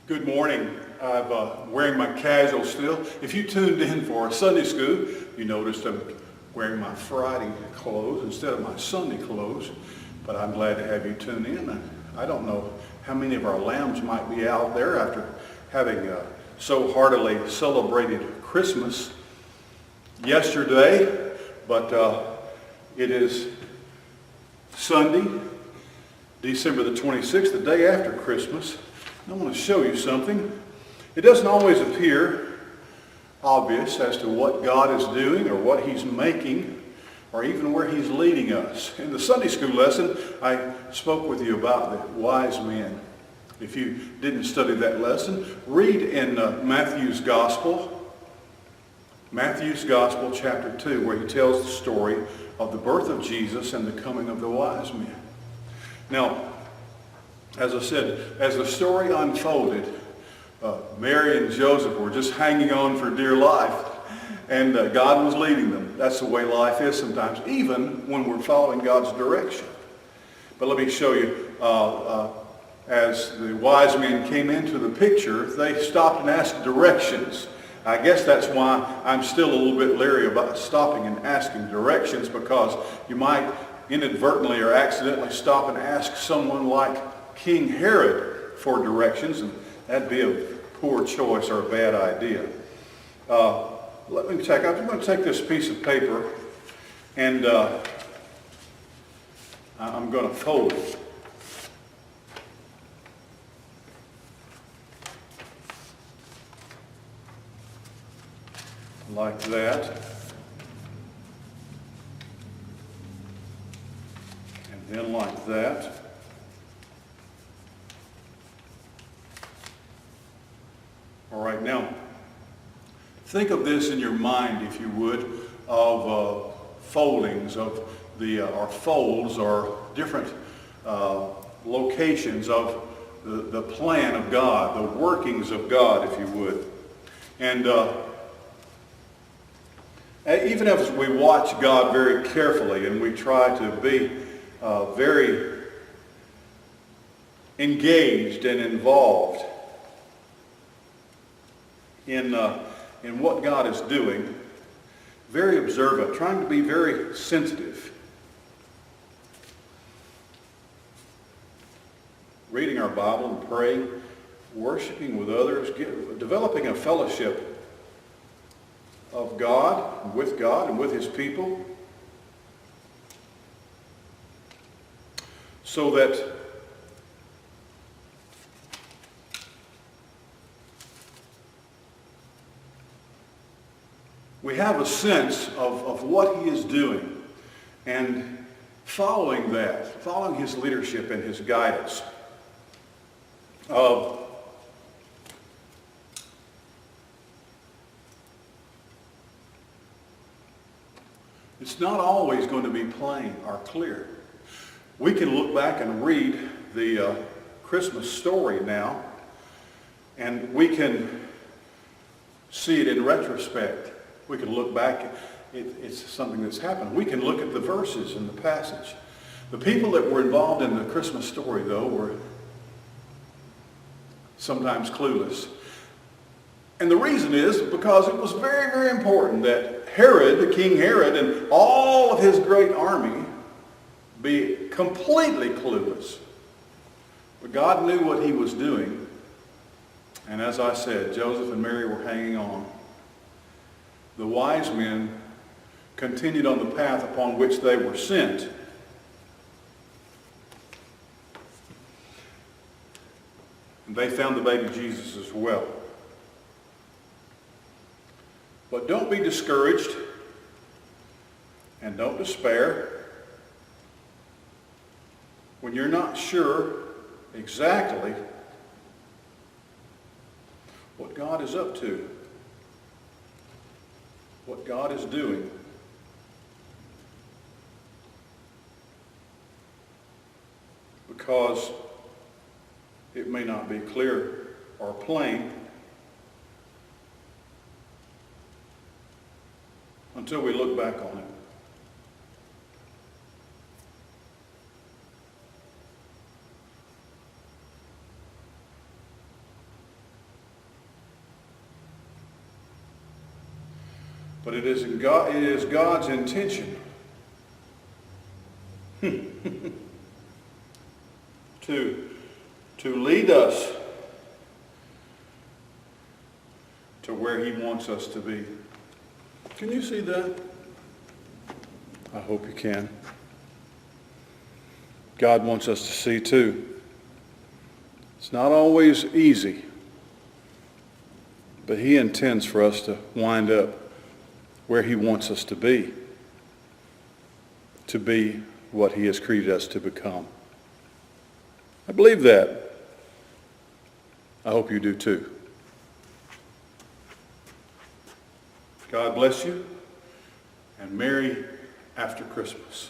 Good morning. I'm wearing my casual still. If you tuned in for Sunday school, you noticed I'm wearing my Friday clothes instead of my Sunday clothes. But I'm glad to have you tune in. I don't know how many of our lambs might be out there after having so heartily celebrated Christmas yesterday. But it is Sunday, December the 26th, the day after Christmas. I want to show you something. It doesn't always appear obvious as to what God is doing or what He's making or even where He's leading us. In the Sunday school lesson, I spoke with you about the wise men. If you didn't study that lesson, read in Matthew's Gospel chapter 2, where he tells the story of the birth of Jesus and the coming of the wise men. Now, as I said, as the story unfolded, Mary and Joseph were just hanging on for dear life, and God was leading them. That's the way life is sometimes, even when we're following God's direction. But let me show you, as the wise men came into the picture, they stopped and asked directions. I guess that's why I'm still a little bit leery about stopping and asking directions, because you might inadvertently or accidentally stop and ask someone like King Herod for directions, and that'd be a poor choice or a bad idea. I'm going to take this piece of paper and I'm going to fold it. Like that. And then like that. All right, now, think of this in your mind, if you would, of foldings of or folds or different locations of the plan of God, the workings of God, if you would. And even as we watch God very carefully and we try to be very engaged and involved in what God is doing, very observant, trying to be very sensitive. Reading our Bible and praying, worshiping with others, developing a fellowship of God and with His people, so that we have a sense of what He is doing and following His leadership and His guidance. It's not always going to be plain or clear. We can look back and read the Christmas story now, and we can see it in retrospect. We can look back, it's something that's happened. We can look at the verses in the passage. The people that were involved in the Christmas story, though, were sometimes clueless. And the reason is because it was very, very important that Herod, King Herod, and all of his great army be completely clueless. But God knew what He was doing. And as I said, Joseph and Mary were hanging on. The wise men continued on the path upon which they were sent. And they found the baby Jesus as well. But don't be discouraged and don't despair when you're not sure exactly what God is up to, what God is doing. Because it may not be clear or plain until we look back on it. But it is God's intention to lead us to where he wants us to be. Can you see that? I hope you can. God wants us to see too. It's not always easy, but he intends for us to wind up where he wants us to be what he has created us to become. I believe that. I hope you do too. God bless you, and Merry after Christmas.